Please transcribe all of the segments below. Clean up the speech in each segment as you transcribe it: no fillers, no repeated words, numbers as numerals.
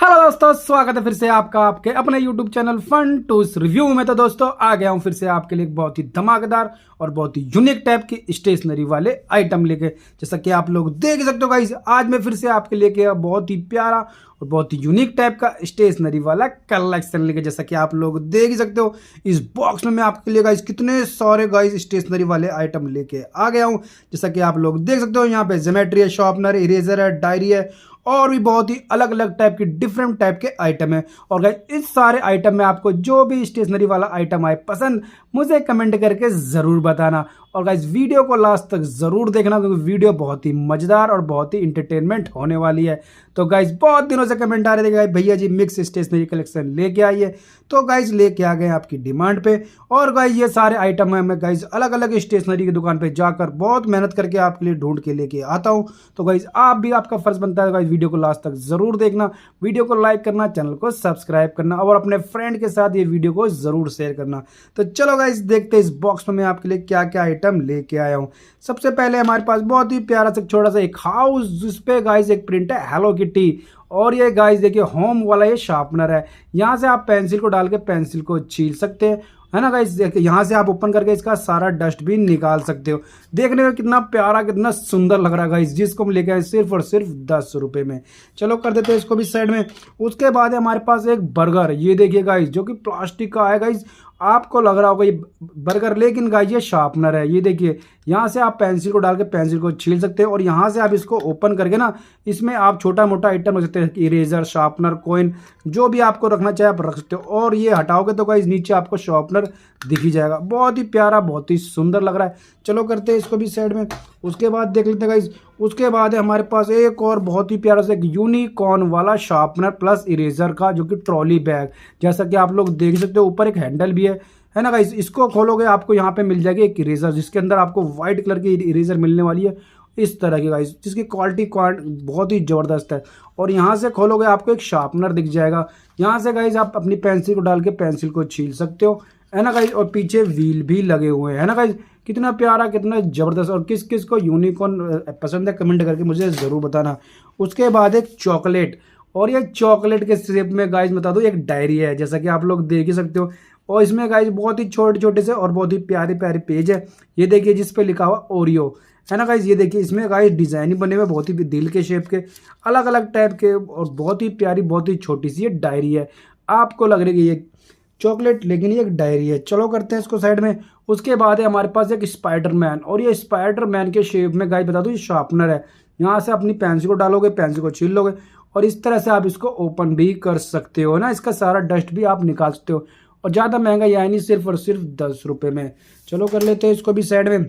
Hello दोस्तों, स्वागत है फिर से आपका आपके अपने YouTube चैनल फन टूस रिव्यू में। तो दोस्तों आ गया हूं फिर से आपके लिए एक बहुत ही धमाकेदार और बहुत ही यूनिक टाइप की स्टेशनरी वाले आइटम लेके। जैसा कि आप लोग देख सकते हो गाइस, आज मैं फिर से आपके लेके बहुत ही प्यारा और बहुत ही यूनिक टाइप का स्टेशनरी वाला कलेक्शन लेके। जैसा कि आप लोग देख ही सकते हो इस बॉक्स में मैं आपके लिए गाइस कितने सारे गाइस स्टेशनरी वाले आइटम लेके आ गया हूँ। जैसा कि आप लोग देख सकते हो यहाँ पे ज्योमेट्री है, शार्पनर, इरेजर है, डायरी है और भी बहुत ही अलग अलग टाइप की डिफरेंट टाइप के आइटम है। और गाइस इस सारे आइटम में आपको जो भी स्टेशनरी वाला आइटम आए पसंद, मुझे कमेंट करके ज़रूर बताना। और गाइस वीडियो को लास्ट तक ज़रूर देखना क्योंकि वीडियो बहुत ही मज़ेदार और बहुत ही इंटरटेनमेंट होने वाली है। तो गाइस बहुत दिनों से कमेंट आ रहे थे भैया जी मिक्स स्टेशनरी कलेक्शन लेके आइए, तो गाइस लेके आ गए आपकी डिमांड पे। और गाइस ये सारे आइटम है मैं गाइस अलग अलग स्टेशनरी की दुकान पे जाकर बहुत मेहनत करके आपके लिए ढूंढ के लेके आता हूँ। तो गाइस आप भी, आपका फर्ज बनता है गाइस वीडियो को लास्ट तक ज़रूर देखना, वीडियो को लाइक करना, चैनल को सब्सक्राइब करना और अपने फ्रेंड के साथ ये वीडियो को ज़रूर शेयर करना। तो चलो गाइस देखते हैं इस बॉक्स में मैं आपके लिए क्या क्या आइटम लेके आया हूँ। सबसे पहले हमारे पास बहुत ही प्यारा सा छोटा सा एक हाउस, जिस पे गाइस एक प्रिंट है हेलो किटी। और ये गाइस देखिए होम वाला ये शार्पनर है, यहाँ से आप पेंसिल को डाल के पेंसिल को छील सकते हैं, है ना गाइस। यहाँ से आप ओपन करके इसका सारा डस्ट भी निकाल सकते हो। देखने में कितना प्यारा, कितना सुंदर लग रहा है गाइस, जिसको हम लेके आए सिर्फ और सिर्फ 10 रुपये में। चलो कर देते हैं इसको भी साइड में। उसके बाद है हमारे पास एक बर्गर, ये देखिए गाइस जो कि प्लास्टिक का है गाइस। आपको लग रहा होगा ये बर्गर, लेकिन गाइस ये शार्पनर है। ये देखिए यहाँ से आप पेंसिल को डाल के पेंसिल को छील सकते हो और यहाँ से आप इसको ओपन करके ना इसमें आप छोटा मोटा आइटम रख सकते हैं, इरेजर, शार्पनर, कॉइन, जो भी आपको रखना चाहे आप रख सकते हो। और ये हटाओगे तो गाइस नीचे आपको शार्पनर दिख ही जाएगा। बहुत ही प्यारा, बहुत ही सुंदर लग रहा है। चलो करते हैं इसको भी साइड में। उसके बाद देख लेते हैं गाइस, उसके बाद है हमारे पास एक और बहुत ही प्यारा सा यूनिकॉर्न वाला शार्पनर प्लस इरेजर का, जो कि ट्रॉली बैग। जैसा कि आप लोग देख सकते हो ऊपर एक हैंडल भी है ना गाइस। इसको खोलोगे आपको यहाँ पे मिल जाएगी एक इरेजर, जिसके अंदर आपको व्हाइट कलर की इरेजर मिलने वाली है इस तरह की गाइस, जिसकी क्वालिटी बहुत ही ज़बरदस्त है। और यहाँ से खोलोगे आपको एक शार्पनर दिख जाएगा। यहाँ से गाइस आप अपनी पेंसिल को डाल के पेंसिल को छील सकते हो, है ना गाइस। और पीछे व्हील भी लगे हुए हैं, है ना गाइस। कितना प्यारा, कितना ज़बरदस्त। और किस किस को यूनिकॉर्न पसंद है कमेंट करके मुझे ज़रूर बताना। उसके बाद एक चॉकलेट, और ये चॉकलेट के शेप में गाइस बता दो एक डायरी है, जैसा कि आप लोग देख ही सकते हो। और इसमें गाइस बहुत ही छोटे छोटे से और बहुत ही प्यारे प्यारे पेज है। ये देखिए जिस पे लिखा हुआ ओरियो, है ना गाइस। ये देखिए इसमें गाइस डिज़ाइन बने हुए बहुत ही दिल के शेप के, अलग अलग टाइप के, और बहुत ही प्यारी, बहुत ही छोटी सी ये डायरी है। आपको लग रही है ये चॉकलेट, लेकिन ये एक डायरी है। चलो करते हैं इसको साइड में। उसके बाद है हमारे पास एक स्पाइडरमैन, और ये स्पाइडरमैन के शेप में गाइस बता दो ये शार्पनर है। यहाँ से अपनी पेंसिल को डालोगे, पेंसिल को छील लोगे और इस तरह से आप इसको ओपन भी कर सकते हो ना। इसका सारा डस्ट भी आप निकाल सकते हो। और ज़्यादा महंगा या नहीं, सिर्फ और सिर्फ 10 रुपये में। चलो कर लेते हैं इसको भी साइड में।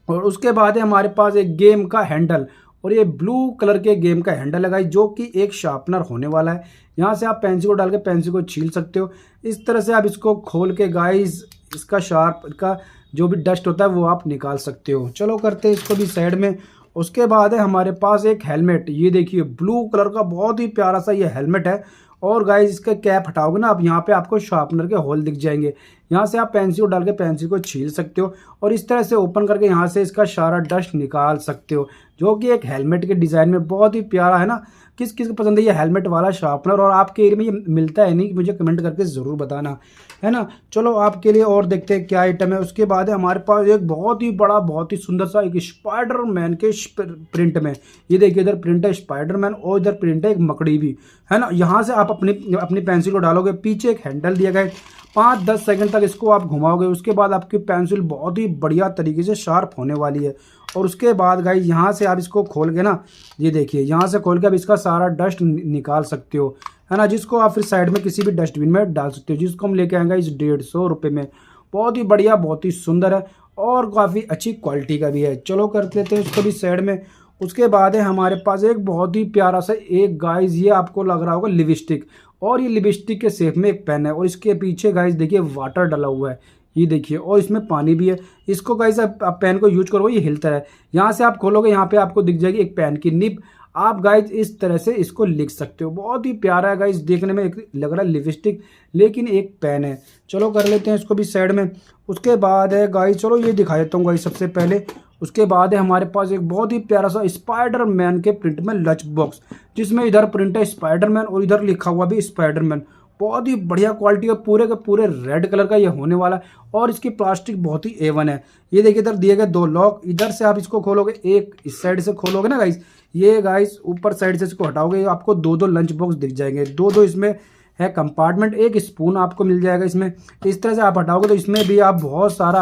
और उसके बाद है हमारे पास एक गेम का हैंडल, और ये ब्लू कलर के गेम का हैंडल है गाइस, जो कि एक शार्पनर होने वाला है। यहाँ से आप पेंसिल को डाल के पेंसिल को छील सकते हो। इस तरह से आप इसको खोल के गाइस इसका शार्प का जो भी डस्ट होता है वो आप निकाल सकते हो। चलो करते हैं इसको भी साइड में। उसके बाद है हमारे पास एक हेलमेट, ये देखिए ब्लू कलर का बहुत ही प्यारा सा ये हेलमेट है। और गाइस इसका कैप हटाओगे ना आप, यहाँ पे आपको शार्पनर के होल दिख जाएंगे। यहाँ से आप पेंसिल को डाल के पेंसिल को छील सकते हो और इस तरह से ओपन करके यहाँ से इसका सारा डस्ट निकाल सकते हो, जो कि एक हेलमेट के डिज़ाइन में बहुत ही प्यारा है ना। किस किस को पसंद है ये हेलमेट वाला शार्पनर, और आपके एरिया में ये मिलता है नहीं, मुझे कमेंट करके ज़रूर बताना, है ना। चलो आपके लिए और देखते हैं क्या आइटम है। उसके बाद है हमारे पास एक बहुत ही बड़ा, बहुत ही सुंदर सा एक स्पाइडरमैन के प्रिंट में। ये देखिए इधर प्रिंट है स्पाइडरमैन और इधर प्रिंट है एक मकड़ी भी, है ना। यहाँ से आप अपनी पेंसिल को डालोगे, पीछे एक हैंडल दिया गया है, 5-10 सेकंड तक इसको आप घुमाओगे। उसके बाद आपकी पेंसिल बहुत ही बढ़िया तरीके से शार्प होने वाली है। और उसके बाद गाइस यहाँ से आप इसको खोल के ना, ये देखिए यहाँ से खोल के आप इसका सारा डस्ट निकाल सकते हो, है ना। जिसको आप फिर साइड में किसी भी डस्टबिन में डाल सकते हो, जिसको हम लेके आएंगे इस 150 रुपये में। बहुत ही बढ़िया, बहुत ही सुंदर है और काफ़ी अच्छी क्वालिटी का भी है। चलो कर लेते हैं इसको भी साइड में। उसके बाद है हमारे पास एक बहुत ही प्यारा सा एक गाइस, ये आपको लग रहा होगा लिपस्टिक, और ये लिपस्टिक के शेप में एक पेन है। और इसके पीछे गाइस देखिए वाटर डाला हुआ है, ये देखिए, और इसमें पानी भी है। इसको गाइस आप पेन को यूज करोगे ये हिलता है। यहाँ से आप खोलोगे, यहाँ पे आपको दिख जाएगी एक पेन की निब। आप गाइज इस तरह से इसको लिख सकते हो। बहुत ही प्यारा है गाइज, देखने में लग रहा है लिपस्टिक, लेकिन एक पेन है। चलो कर लेते हैं इसको भी साइड में। उसके बाद है गाइज, चलो ये दिखा देता हूँ गाइज सबसे पहले। उसके बाद है हमारे पास एक बहुत ही प्यारा सा स्पाइडरमैन के प्रिंट में लंच बॉक्स, जिसमें इधर प्रिंट है स्पाइडरमैन और इधर लिखा हुआ भी स्पाइडरमैन। बहुत ही बढ़िया क्वालिटी है, पूरे के पूरे रेड कलर का ये होने वाला है और इसकी प्लास्टिक बहुत ही A1 है। ये देखिए इधर दिए गए 2 लॉक, इधर से आप इसको खोलोगे, एक इस साइड से खोलोगे ना गाइस, ये गाइस ऊपर साइड से इसको हटाओगे, आपको 2 लंच बॉक्स दिख जाएंगे। 2 इसमें है कंपार्टमेंट, एक स्पून आपको मिल जाएगा इसमें। इस तरह से आप हटाओगे तो इसमें भी आप बहुत सारा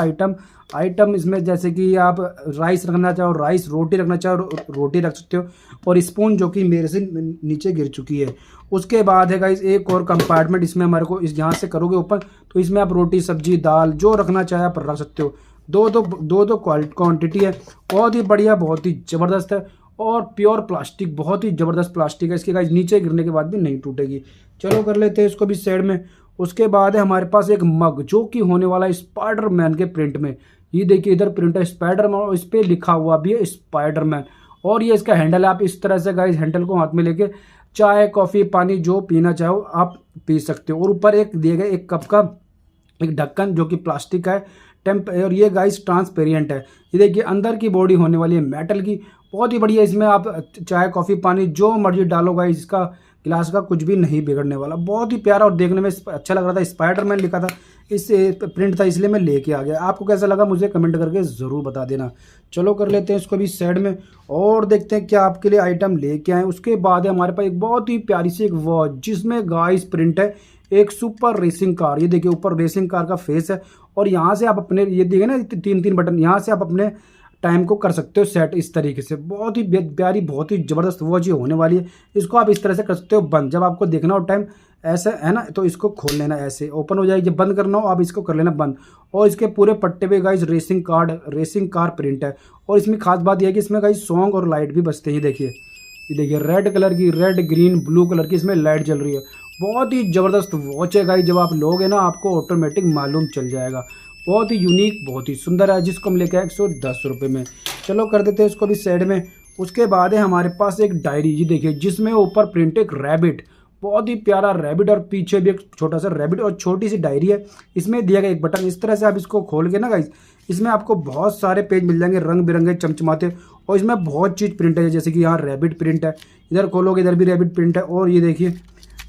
आइटम इसमें, जैसे कि आप राइस रखना चाहो राइस, रोटी रखना चाहो रोटी रख सकते हो, और स्पून जो कि मेरे से नीचे गिर चुकी है। उसके बाद है गाइस एक और कंपार्टमेंट, इसमें हमारे को इस यहाँ से करोगे ओपन तो इसमें आप रोटी सब्जी दाल जो रखना चाहे आप रख सकते हो। दो क्वांटिटी है, बहुत ही बढ़िया, बहुत ही ज़बरदस्त है और प्योर प्लास्टिक, बहुत ही ज़बरदस्त प्लास्टिक है इसके गाइस, नीचे गिरने के बाद भी नहीं टूटेगी। चलो कर लेते हैं इसको भी साइड में। उसके बाद है हमारे पास एक मग जो कि होने वाला है स्पाइडरमैन के प्रिंट में। ये देखिए इधर प्रिंट है स्पाइडरमैन और इस पर लिखा हुआ भी है स्पाइडरमैन, और ये इसका हैंडल है। आप इस तरह से गाइस हैंडल को हाथ में लेके चाय कॉफ़ी पानी जो पीना चाहो आप पी सकते हो। और ऊपर एक दिए गए 1 कप का एक ढक्कन जो कि प्लास्टिक का है और ये गाइस ट्रांसपेरेंट है। ये देखिए अंदर की बॉडी होने वाली है मेटल की, बहुत ही बढ़िया। इसमें आप चाय कॉफ़ी पानी जो मर्जी डालो गाइस, इसका गिलास का कुछ भी नहीं बिगड़ने वाला। बहुत ही प्यारा और देखने में अच्छा लग रहा था, स्पाइडरमैन लिखा था, इस प्रिंट था इसलिए मैं लेके आ गया। आपको कैसा लगा मुझे कमेंट करके ज़रूर बता देना। चलो कर लेते हैं इसको भी साइड में और देखते हैं क्या आपके लिए आइटम लेके आए। उसके बाद है हमारे पास एक बहुत ही प्यारी सी एक वॉच, जिसमें गाइस प्रिंट है एक सुपर रेसिंग कार। ये देखिए ऊपर रेसिंग कार का फेस है और यहाँ से आप अपने, ये देखिए ना 3 बटन, यहाँ से आप अपने टाइम को कर सकते हो सेट इस तरीके से। बहुत ही प्यारी बहुत ही ज़बरदस्त वॉच ये होने वाली है। इसको आप इस तरह से कर सकते हो बंद, जब आपको देखना हो टाइम ऐसा है ना तो इसको खोल लेना, ऐसे ओपन हो जाएगी। जब बंद करना हो आप इसको कर लेना बंद। और इसके पूरे पट्टे पे गाइस रेसिंग कार प्रिंट है। और इसमें खास बात यह है कि इसमें गाइस सॉन्ग और लाइट भी बजते हैं। ये देखिए रेड कलर की, रेड ग्रीन ब्लू कलर की इसमें लाइट जल रही है। बहुत ही ज़बरदस्त वॉच है गाइस, जब आप लोगे ना आपको ऑटोमेटिक मालूम चल जाएगा। बहुत ही यूनिक बहुत ही सुंदर है, जिसको हम लेके आए 110 रुपये में। चलो कर देते हैं इसको भी साइड में। उसके बाद है हमारे पास एक डायरी, ये देखिए जिसमें ऊपर प्रिंट एक रैबिट, बहुत ही प्यारा रैबिट और पीछे भी एक छोटा सा रैबिट और छोटी सी डायरी है। इसमें दिया गया एक बटन, इस तरह से आप इसको खोल के ना गाइस, इसमें आपको बहुत सारे पेज मिल जाएंगे रंग बिरंगे चमचमाते, और इसमें बहुत चीज़ प्रिंट है, जैसे कि यहाँ रैबिट प्रिंट है, इधर खोलोगे इधर भी रैबिट प्रिंट है, और ये देखिए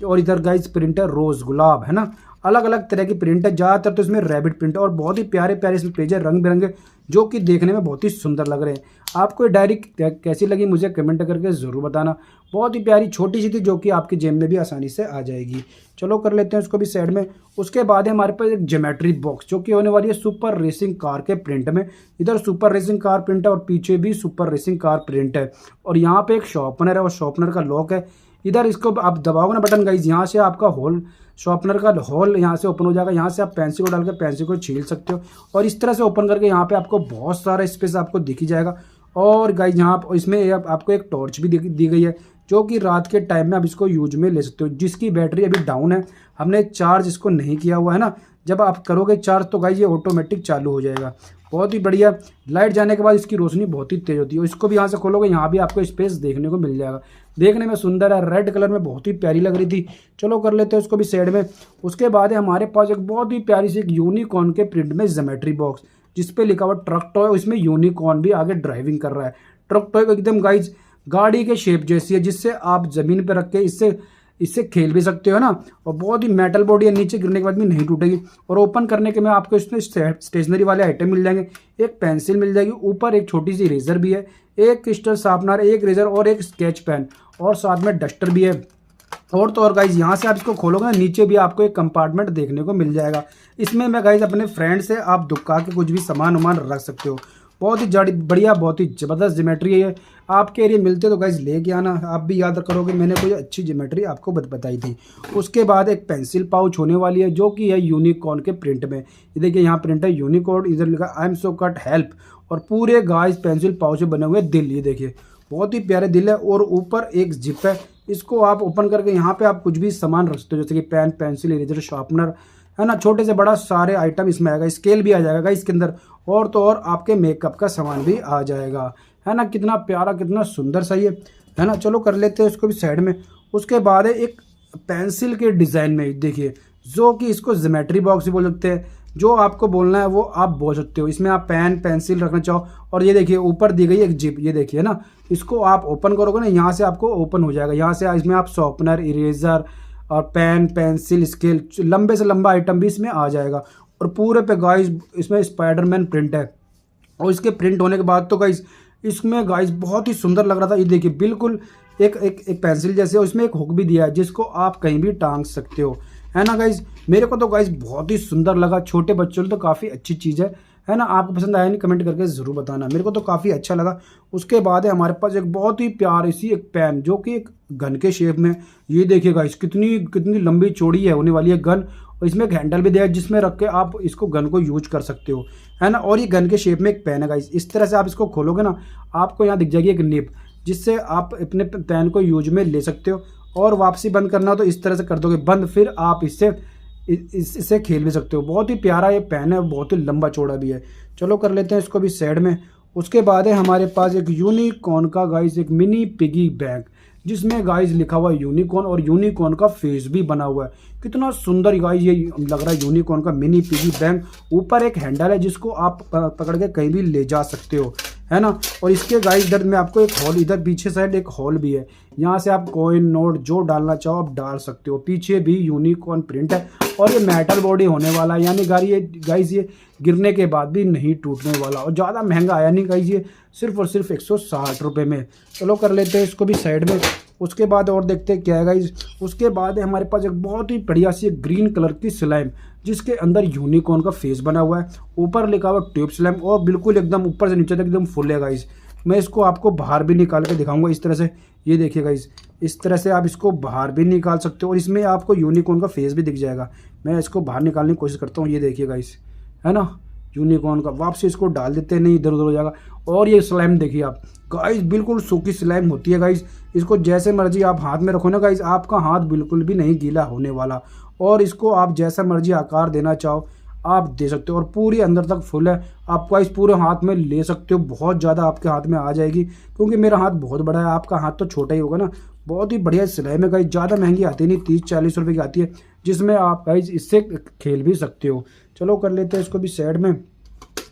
और इधर गाइस प्रिंट है रोज़ गुलाब, है ना, अलग अलग तरह की प्रिंट है। ज़्यादातर तो इसमें रैबिट प्रिंट है और बहुत ही प्यारे प्यारे इसमें पेज है रंग बिरंगे, जो कि देखने में बहुत ही सुंदर लग रहे हैं। आपको ये डायरी कैसी लगी मुझे कमेंट करके ज़रूर बताना। बहुत ही प्यारी छोटी सी थी, जो कि आपकी जेब में भी आसानी से आ जाएगी। चलो कर लेते हैं उसको भी साइड में। उसके बाद है हमारे पास एक ज्योमेट्री बॉक्स, जो कि होने वाली है सुपर रेसिंग कार के प्रिंट में। इधर सुपर रेसिंग कार प्रिंट है और पीछे भी सुपर रेसिंग कार प्रिंट है, और यहाँ पे एक शॉर्पनर है और शॉर्पनर का लॉक है। इधर इसको आप दबाओगे ना बटन गाइस, यहाँ से आपका होल शॉर्पनर का होल यहाँ से ओपन हो जाएगा। यहाँ से आप पेंसिल को डाल के पेंसिल को छील सकते हो, और इस तरह से ओपन करके यहाँ पे आपको बहुत सारा स्पेस आपको दिख ही जाएगा। और गाइस यहाँ इसमें आपको एक टॉर्च भी दी गई है, जो कि रात के टाइम में आप इसको यूज में ले सकते हो, जिसकी बैटरी अभी डाउन है, हमने चार्ज इसको नहीं किया हुआ है ना। जब आप करोगे चार्ज तो गाइस ये ऑटोमेटिक चालू हो जाएगा। बहुत ही बढ़िया, लाइट जाने के बाद इसकी रोशनी बहुत ही तेज़ होती है। इसको भी यहाँ से खोलोगे, यहाँ भी आपको स्पेस देखने को मिल जाएगा। देखने में सुंदर है, रेड कलर में बहुत ही प्यारी लग रही थी। चलो कर लेते हैं उसको भी साइड में। उसके बाद है हमारे पास एक बहुत ही प्यारी सी एक यूनिकॉर्न के प्रिंट में ज्योमेट्री बॉक्स, जिस पे लिखा हुआ ट्रक टॉय, इसमें यूनिकॉर्न भी आगे ड्राइविंग कर रहा है। ट्रक टॉय एकदम गाइज गाड़ी के शेप जैसी है, जिससे आप ज़मीन पर रख के इससे खेल भी सकते हो ना। और बहुत ही मेटल बॉडी है, नीचे गिरने के बाद भी नहीं टूटेगी। और ओपन करने के में आपको इसमें स्टेशनरी वाले आइटम मिल जाएंगे, एक पेंसिल मिल जाएगी, ऊपर एक छोटी सी इरेजर भी है, एक क्रिस्टल शार्पनर, एक इरेजर और एक स्केच पेन, और साथ में डस्टर भी है। और तो और गाइज यहाँ से आप इसको खोलोगे ना, नीचे भी आपको एक कंपार्टमेंट देखने को मिल जाएगा। इसमें मैं गाइज अपने फ्रेंड से आप दुक्का के कुछ भी सामान वामान रख सकते हो। बहुत ही बढ़िया बहुत ही ज़बरदस्त ज्योमेट्री है। आपके एरिया मिलते तो गाइज लेके आना, आप भी याद करोगे मैंने कोई अच्छी ज्योमेट्री आपको बताई थी। उसके बाद एक पेंसिल पाउच होने वाली है, जो कि है यूनिकॉर्न के प्रिंट में। ये देखिए यहाँ प्रिंट है यूनिकॉर्न, इधर लिखा I am so cut help, और पूरे गाइज पेंसिल पाउच में बने हुए दिल, ये देखिए बहुत ही प्यारे दिल है। और ऊपर एक जिप है, इसको आप ओपन करके यहाँ पे आप कुछ भी सामान रख सकते हो, जैसे कि पेन पेंसिल इरेजर शार्पनर, है ना, छोटे से बड़ा सारे आइटम इसमें आएगा। स्केल भी आ जाएगा इसके अंदर, और तो और आपके मेकअप का सामान भी आ जाएगा, है ना। कितना प्यारा कितना सुंदर सा ये है ना। चलो कर लेते हैं इसको भी साइड में। उसके बाद है एक पेंसिल के डिज़ाइन में, देखिए जो कि इसको ज्योमेट्री बॉक्स भी बोल सकते हैं, जो आपको बोलना है वो आप बोल सकते हो। इसमें आप पेन पेंसिल रखना चाहो, और ये देखिए ऊपर दी गई एक जिप, ये देखिए ना, इसको आप ओपन करोगे ना, यहाँ से आपको ओपन हो जाएगा। यहाँ से इसमें आप शॉर्पनर, इरेजर और पेन पेंसिल स्केल, लंबे से लंबा आइटम भी इसमें आ जाएगा। और पूरे पे गाइस इसमें स्पाइडरमैन प्रिंट है, और इसके प्रिंट होने के बाद तो गाइस इसमें गाइस बहुत ही सुंदर लग रहा था। ये देखिए बिल्कुल एक एक एक पेंसिल जैसे, और इसमें एक हुक भी दिया है जिसको आप कहीं भी टांग सकते हो, है ना गाइस। मेरे को तो गाइस बहुत ही सुंदर लगा, छोटे बच्चों के लिए तो काफ़ी अच्छी चीज़ है ना। आपको पसंद आया नहीं, कमेंट करके ज़रूर बताना, मेरे को तो काफ़ी अच्छा लगा। उसके बाद है हमारे पास एक बहुत ही प्यारी सी एक पेन, जो कि एक गन के शेप में, ये देखिए गाइस कितनी कितनी लंबी चौड़ी है होने वाली है गन, और इसमें एक हैंडल भी दिया है जिसमें रख के आप इसको गन को यूज कर सकते हो, है ना। और ये गन के शेप में एक पेन है गाइस। इस तरह से आप इसको खोलोगे ना, आपको यहाँ दिख जाएगी एक निब, जिससे आप अपने पेन को यूज में ले सकते हो। और वापसी बंद करना हो तो इस तरह से कर दोगे बंद, फिर आप इससे खेल भी सकते हो। बहुत ही प्यारा ये पेन है, बहुत ही लंबा चौड़ा भी है। चलो कर लेते हैं इसको भी साइड में। उसके बाद है हमारे पास एक यूनिकॉर्न का गाइस एक मिनी पिगी बैंक, जिसमें गाइस लिखा हुआ है यूनिकॉर्न, और यूनिकॉर्न का फेस भी बना हुआ है। कितना सुंदर गाइस ये लग रहा है यूनिकॉर्न का मिनी पिगी बैंक। ऊपर एक हैंडल है जिसको आप पकड़ के कहीं भी ले जा सकते हो, है ना। और इसके गाइस इधर में आपको एक हॉल, इधर पीछे साइड एक हॉल भी है, यहाँ से आप कॉइन नोट जो डालना चाहो आप डाल सकते हो। पीछे भी यूनिकॉर्न प्रिंट है, और ये मेटल बॉडी होने वाला है, यानी गाइस ये गिरने के बाद भी नहीं टूटने वाला, और ज़्यादा महंगा आया नहीं गाइस, ये सिर्फ और सिर्फ 160 रुपये में। चलो कर लेते हैं इसको भी साइड में। उसके बाद और देखते हैं क्या है गाइस। उसके बाद है हमारे पास एक बहुत ही बढ़िया सी ग्रीन कलर की स्लाइम, जिसके अंदर यूनिकॉर्न का फेस बना हुआ है, ऊपर लिखा हुआ ट्यूब स्लाइम, और बिल्कुल एकदम ऊपर से नीचे तक एकदम फुल है गाइस। मैं इसको आपको बाहर भी निकाल के दिखाऊंगा इस तरह से, ये देखिए गाइस इस तरह से आप इसको बाहर भी निकाल सकते हो, और इसमें आपको यूनिकॉर्न का फेस भी दिख जाएगा। मैं इसको बाहर निकालने की कोशिश करता हूँ, ये देखिए गाइस, है ना, यूनिकॉर्न का। वापस इसको डाल देते हैं, नहीं इधर उधर हो जाएगा। और ये स्लाइम देखिए आप गाइस, बिल्कुल सूखी स्लाइम होती है गाइस। इसको जैसे मर्जी आप हाथ में रखो ना गाइस, आपका हाथ बिल्कुल भी नहीं गीला होने वाला, और इसको आप जैसा मर्जी आकार देना चाहो आप दे सकते हो। और पूरी अंदर तक फुल है, आप गाइस पूरे हाथ में ले सकते हो, बहुत ज़्यादा आपके हाथ में आ जाएगी, क्योंकि मेरा हाथ बहुत बड़ा है, आपका हाथ तो छोटा ही होगा ना। बहुत ही बढ़िया स्लाइम है गाइस, ज़्यादा महंगी आती नहीं, 30-40 रुपये की आती है, जिसमें आप गाइस इससे खेल भी सकते हो। चलो कर लेते हैं इसको भी साइड में।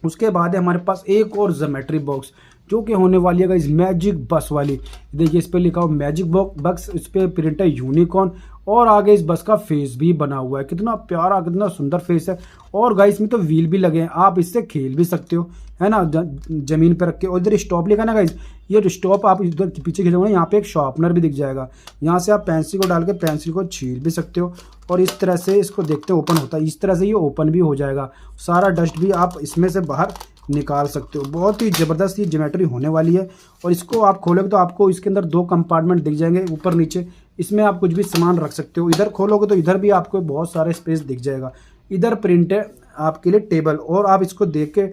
उसके बाद है हमारे पास एक और ज्योमेट्री बॉक्स, जो कि होने वाली है गाइस मैजिक बस वाली। देखिए इस पे लिखा हुआ मैजिक बॉक्स, इस पे प्रिंट है यूनिकॉर्न, और आगे इस बस का फेस भी बना हुआ है। कितना प्यारा कितना सुंदर फेस है, और गाइस में तो व्हील भी लगे हैं, आप इससे खेल भी सकते हो, है ना, जमीन पे रख के। और इधर स्टॉप लिखा है ना गाइस, ये स्टॉप आप इधर पीछे खींचोगे, यहाँ पे एक शार्पनर भी दिख जाएगा, यहाँ से आप पेंसिल को डाल के पेंसिल को छील भी सकते हो। और इस तरह से इसको देखते ओपन होता है, इस तरह से ये ओपन भी हो जाएगा, सारा डस्ट भी आप इसमें से बाहर निकाल सकते हो। बहुत ही ज़बरदस्त ये ज्योमेट्री होने वाली है। और इसको आप खोलोगे तो आपको इसके अंदर 2 कंपार्टमेंट दिख जाएंगे ऊपर नीचे, इसमें आप कुछ भी सामान रख सकते हो। इधर खोलोगे तो इधर भी आपको बहुत सारे स्पेस दिख जाएगा। इधर प्रिंट है आपके लिए टेबल, और आप इसको देख के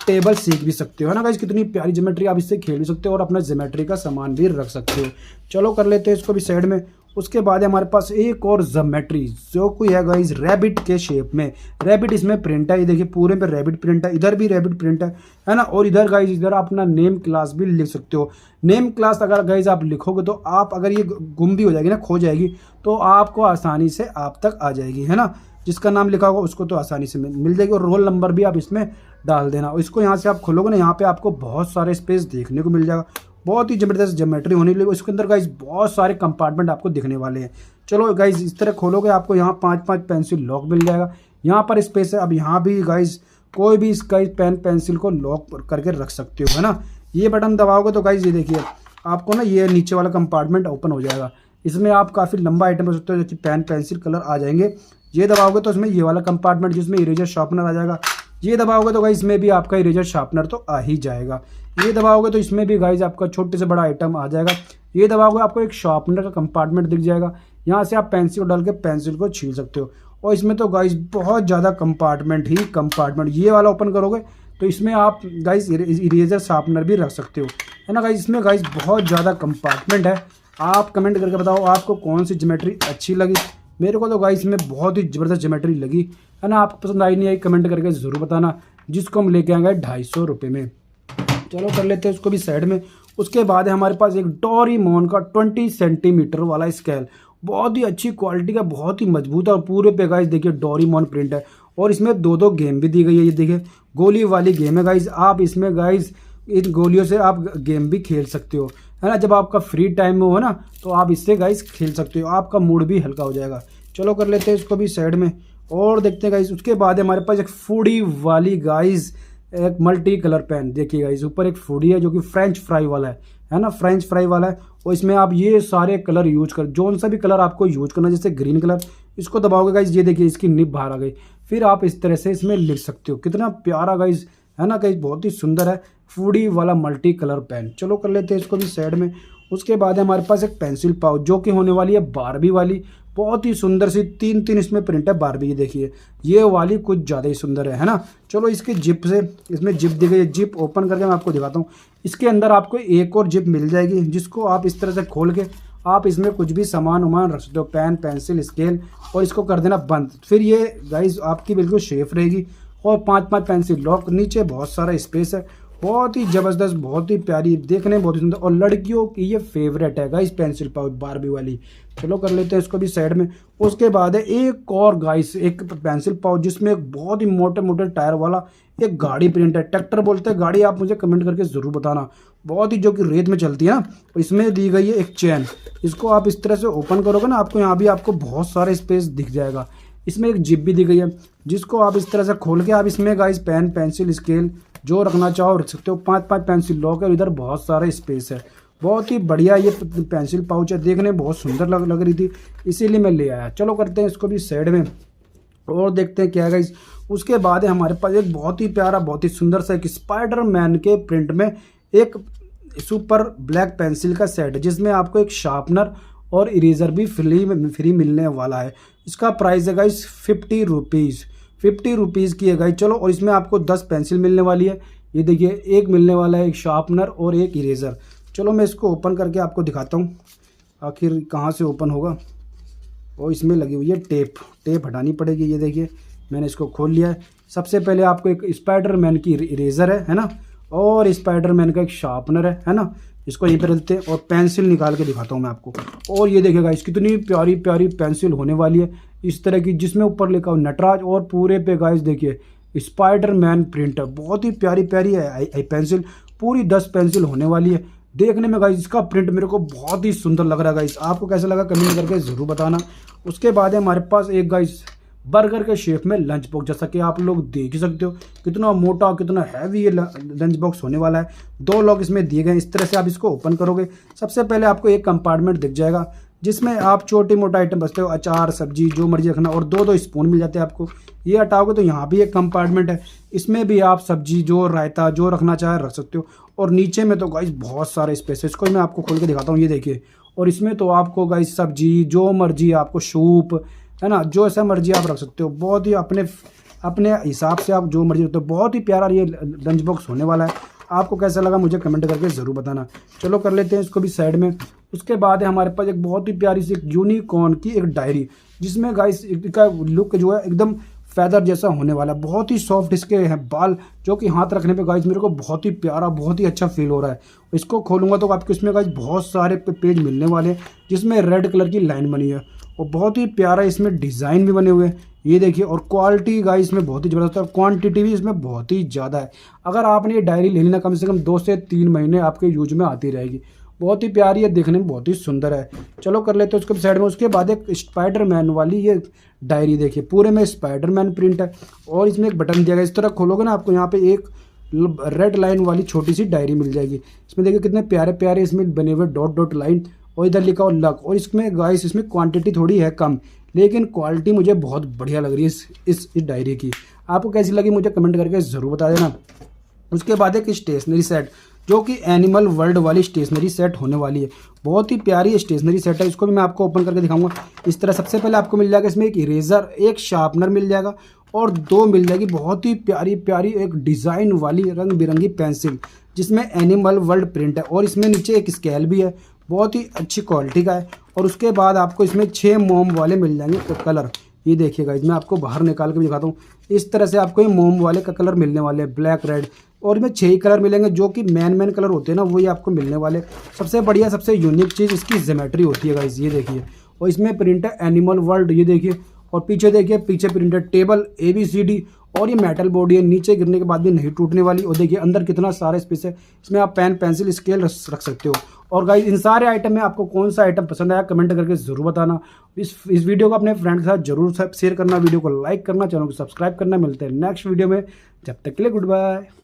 टेबल सीख भी सकते हो, है ना गाइस। कितनी प्यारी ज्योमेट्री, आप इससे खेल भी सकते हो और अपना ज्योमेट्री का सामान भी रख सकते हो। चलो कर लेते हैं इसको भी साइड में। उसके बाद है हमारे पास एक और ज्योमेट्री, जो कोई है गाइस रैबिट के शेप में। रैबिट इसमें प्रिंट है, ये देखिए पूरे पे रैबिट प्रिंट है, इधर भी रैबिट प्रिंट है ना। और इधर गाइस इधर आप अपना नेम क्लास भी लिख सकते हो। नेम क्लास अगर गाइस आप लिखोगे तो आप, अगर ये गुम भी हो जाएगी ना, खो जाएगी, तो आपको आसानी से आप तक आ जाएगी, है ना। जिसका नाम लिखा होगा उसको तो आसानी से मिल जाएगी, और रोल नंबर भी आप इसमें डाल देना। और इसको यहाँ से आप खोलोगे ना, यहाँ पे आपको बहुत सारे स्पेस देखने को मिल जाएगा। बहुत ही ज़बरदस्त ज्योमेट्री होने लगी। इसके अंदर गाइस बहुत सारे कंपार्टमेंट आपको दिखने वाले हैं। चलो गाइस इस तरह खोलोगे, आपको यहाँ 5-5 पेंसिल लॉक मिल जाएगा, यहाँ पर स्पेस है। अब यहाँ भी गाइस कोई भी इसका पेन पेंसिल को लॉक करके रख सकते हो, है ना। ये बटन दबाओगे तो गाइस ये देखिए आपको ना ये नीचे वाला कंपार्टमेंट ओपन हो जाएगा। इसमें आप काफ़ी लंबा आइटम रख सकते हो, जैसे पेन पेंसिल कलर आ जाएंगे। ये दबाओगे तो इसमें ये वाला कंपार्टमेंट जिसमें इरेजर शार्पनर आ जाएगा। ये दबाओगे तो गाइस इसमें भी आपका इरेजर शार्पनर तो आ ही जाएगा। ये दबाओगे तो इसमें भी गाइस आपका छोटे से बड़ा आइटम आ जाएगा। ये दबाओगे आपको एक शार्पनर का कंपार्टमेंट दिख जाएगा, यहाँ से आप पेंसिल को डाल के पेंसिल को छील सकते हो। और इसमें तो गाइस बहुत ज़्यादा कंपार्टमेंट ही कंपार्टमेंट। ये वाला ओपन करोगे तो इसमें आप गाइस इरेजर शार्पनर भी रख सकते हो, है ना गाइस। इसमें गाइस बहुत ज़्यादा कंपार्टमेंट है। आप कमेंट करके बताओ आपको कौन सी ज्योमेट्री अच्छी लगी। मेरे को तो गाइस में बहुत ही ज़बरदस्त ज्योमेट्री लगी, है ना। आपको पसंद आई नहीं आई कमेंट करके ज़रूर बताना, जिसको हम लेके आएंगे 250 रुपये में। चलो कर लेते हैं उसको भी साइड में। उसके बाद है हमारे पास एक डोरेमोन का 20 सेंटीमीटर वाला स्केल, बहुत ही अच्छी क्वालिटी का, बहुत ही मजबूत है। और पूरे पे गाइस देखिए डोरेमोन प्रिंट है, और इसमें 2-2 गेम भी दी गई है। ये देखिए गोली वाली गेम है गाइज। आप इसमें गाइज इन गोलियों से आप गेम भी खेल सकते हो, है ना। जब आपका फ्री टाइम में हो ना तो आप इससे गाइज खेल सकते हो, आपका मूड भी हल्का हो जाएगा। चलो कर लेते हैं इसको भी साइड में और देखते हैं गाइज। उसके बाद हमारे पास एक फूडी वाली गाइज एक मल्टी कलर पेन। देखिए गाइज ऊपर एक फूडी है जो कि फ्रेंच फ्राई वाला है ना, फ्रेंच फ्राई वाला है। और इसमें आप ये सारे कलर यूज कर, जौन सा भी कलर आपको यूज करना, जैसे ग्रीन कलर, इसको दबाओगे गाइज, ये देखिए इसकी निब बाहर आ गई। फिर आप इस तरह से इसमें लिख सकते हो। कितना प्यारा गाइज है ना गाइज, बहुत ही सुंदर है फूडी वाला मल्टी कलर पेन। चलो कर लेते हैं इसको भी साइड में। उसके बाद हमारे पास एक पेंसिल पाउच जो कि होने वाली है बारबी वाली। बहुत ही सुंदर सी 3-3 इसमें प्रिंट है बारबी की। देखिए ये वाली कुछ ज़्यादा ही सुंदर है ना। चलो इसके जिप से, इसमें जिप दी गई है, जिप ओपन करके मैं आपको दिखाता हूँ। इसके अंदर आपको एक और जिप मिल जाएगी जिसको आप इस तरह से खोल के आप इसमें कुछ भी सामान उमान रख सकते हो, पेन, पेंसिल, स्केल, और इसको कर देना बंद। फिर ये गाइज आपकी बिल्कुल सेफ रहेगी। और 5-5 पेंसिल लॉक, नीचे बहुत सारा स्पेस है, बहुत ही ज़बरदस्त, बहुत ही प्यारी, देखने में बहुत ही सुंदर। और लड़कियों की ये फेवरेट है गाइस पेंसिल पाउच बारबी वाली। चलो कर लेते हैं इसको भी साइड में। उसके बाद है एक और गाइस एक पेंसिल पाउच जिसमें एक बहुत ही मोटे मोटे टायर वाला एक गाड़ी प्रिंट है। ट्रैक्टर बोलते हैं गाड़ी, आप मुझे कमेंट करके ज़रूर बताना। बहुत ही जो कि रेत में चलती है ना। इसमें दी गई है एक चेन, इसको आप इस तरह से ओपन करोगे ना, आपको यहाँ भी आपको बहुत सारा स्पेस दिख जाएगा। इसमें एक जिप भी दी गई है जिसको आप इस तरह से खोल के आप इसमें गाइस पेन, पेंसिल, स्केल जो रखना चाहो रख सकते हो। 5-5 पेंसिल लॉक है, इधर बहुत सारा स्पेस है। बहुत ही बढ़िया ये पेंसिल पाउच है, देखने में बहुत सुंदर लग रही थी, इसीलिए मैं ले आया। चलो करते हैं इसको भी साइड में और देखते हैं क्या है गाइस। उसके बाद है हमारे पास एक बहुत ही प्यारा, बहुत ही सुंदर सा एक स्पाइडरमैन के प्रिंट में एक सुपर ब्लैक पेंसिल का सेट है जिसमें आपको एक शार्पनर और इरेजर भी फ्री मिलने वाला है। इसका प्राइस है गाइस 50 रुपीज़, 50 रुपीज़ की है गाइस। चलो, और इसमें आपको 10 पेंसिल मिलने वाली है। ये देखिए एक मिलने वाला है, एक शार्पनर और एक इरेजर। चलो मैं इसको ओपन करके आपको दिखाता हूँ आखिर कहाँ से ओपन होगा। और इसमें लगी हुई है टेप हटानी पड़ेगी। ये देखिए मैंने इसको खोल लिया है। सबसे पहले आपको एक स्पाइडरमैन की इरेजर है ना, और स्पाइडरमैन का एक शार्पनर है ना। इसको यहीं पर रखते हैं और पेंसिल निकाल के दिखाता हूँ मैं आपको। और ये देखिएगा इसकी कितनी प्यारी प्यारी पेंसिल होने वाली है इस तरह की, जिसमें ऊपर लिखा हो नटराज और पूरे पे गाइस देखिए स्पाइडरमैन प्रिंट है। बहुत ही प्यारी प्यारी है पेंसिल, पूरी 10 पेंसिल होने वाली है। देखने में गाइस इसका प्रिंट मेरे को बहुत ही सुंदर लग रहा है गाइस। आपको कैसा लगा कमेंट करके ज़रूर बताना। उसके बाद है हमारे पास एक गाइस बर्गर के शेप में लंच बॉक्स, जैसा कि आप लोग देख ही सकते हो कितना मोटा कितना हैवी ये लंच बॉक्स होने वाला है। 2 लॉक इसमें दिए गए। इस तरह से आप इसको ओपन करोगे, सबसे पहले आपको एक कंपार्टमेंट दिख जाएगा जिसमें आप छोटी मोटा आइटम बचते हो, अचार, सब्जी, जो मर्जी रखना, और 2-2 स्पून मिल जाते हैं आपको। ये हटाओगे तो यहाँ भी एक कंपार्टमेंट है, इसमें भी आप सब्जी, जो रायता, जो रखना चाहे रख सकते हो। और नीचे में तो गाइस बहुत सारे स्पेस है, इसको मैं आपको खोल के दिखाता हूँ। ये देखिए, और इसमें तो आपको गाइस सब्जी, जो मर्जी आपको, सूप है ना, जो ऐसा मर्जी आप रख सकते हो। बहुत ही अपने हिसाब से आप जो मर्जी रखते हो। बहुत ही प्यारा ये लंच बॉक्स होने वाला है। आपको कैसा लगा मुझे कमेंट करके ज़रूर बताना। चलो कर लेते हैं इसको भी साइड में। उसके बाद है हमारे पास एक बहुत ही प्यारी सी यूनिकॉर्न की एक डायरी, जिसमें गाइस का लुक जो है एकदम फैदर जैसा होने वाला है। बहुत ही सॉफ्ट इसके हैं बाल, जो कि हाथ रखने पे गाइस मेरे को बहुत ही प्यारा, बहुत ही अच्छा फील हो रहा है। इसको खोलूंगा तो आपको इसमें गाइस बहुत सारे पेज मिलने वाले हैं जिसमें रेड कलर की लाइन बनी है और बहुत ही प्यारा इसमें डिज़ाइन भी बने हुए हैं। ये देखिए, और क्वालिटी गाइस इसमें बहुत ही ज़बरदस्त है, क्वांटिटी भी इसमें बहुत ही ज़्यादा है। अगर आपने ये डायरी ले लेना कम से कम 2 से 3 महीने आपके यूज में आती रहेगी। बहुत ही प्यारी है, देखने में बहुत ही सुंदर है। चलो कर लेते हैं उसके साइड में। उसके बाद एक स्पाइडरमैन वाली ये डायरी देखिए, पूरे में स्पाइडरमैन प्रिंट है और इसमें एक बटन दिया गया। इस तरह खोलोगे ना, आपको यहाँ पे एक रेड लाइन वाली छोटी सी डायरी मिल जाएगी। इसमें देखिए कितने प्यारे प्यारे इसमें बने हुए डॉट डॉट लाइन, और इधर लिखा हो लक। और इसमें गाइस इसमें क्वांटिटी थोड़ी है कम, लेकिन क्वालिटी मुझे बहुत बढ़िया लग रही है इस डायरी की। आपको कैसी लगी मुझे कमेंट करके ज़रूर बता देना। उसके बाद एक स्टेशनरी सेट, जो कि एनिमल वर्ल्ड वाली स्टेशनरी सेट होने वाली है। बहुत ही प्यारी स्टेशनरी सेट है, इसको भी मैं आपको ओपन करके दिखाऊंगा। इस तरह सबसे पहले आपको मिल जाएगा इसमें एक इरेजर, एक शार्पनर मिल जाएगा और 2 मिल जाएगी बहुत ही प्यारी प्यारी एक डिज़ाइन वाली रंग बिरंगी पेंसिल जिसमें एनिमल वर्ल्ड प्रिंट है। और इसमें नीचे एक स्केल भी है, बहुत ही अच्छी क्वालिटी का है। और उसके बाद आपको इसमें 6 मोम वाले मिल जाएंगे कलर। ये देखिएगा, मैं आपको बाहर निकाल के भी दिखाता हूँ। इस तरह से आपको ये मोम वाले का कलर मिलने वाले हैं, ब्लैक, रेड, और इसमें 6 ही कलर मिलेंगे जो कि मेन कलर होते हैं ना, वही आपको मिलने वाले। सबसे बढ़िया, सबसे यूनिक चीज़ इसकी ज्योमेट्री होती है गाइस। ये देखिए, और इसमें प्रिंट है एनिमल वर्ल्ड, ये देखिए। और पीछे देखिए, पीछे प्रिंटेड टेबल ABCD, और ये मेटल बॉडी है, नीचे गिरने के बाद भी नहीं टूटने वाली। और देखिए अंदर कितना सारा स्पेस है, इसमें आप पेन पेंसिल स्केल रख सकते हो। और गाइस इन सारे आइटम में आपको कौन सा आइटम पसंद आया कमेंट करके जरूर बताना। इस वीडियो को अपने फ्रेंड के साथ जरूर शेयर करना, वीडियो को लाइक करना, चैनल को सब्सक्राइब करना। मिलते हैं नेक्स्ट वीडियो में, जब तक के लिए गुड बाय।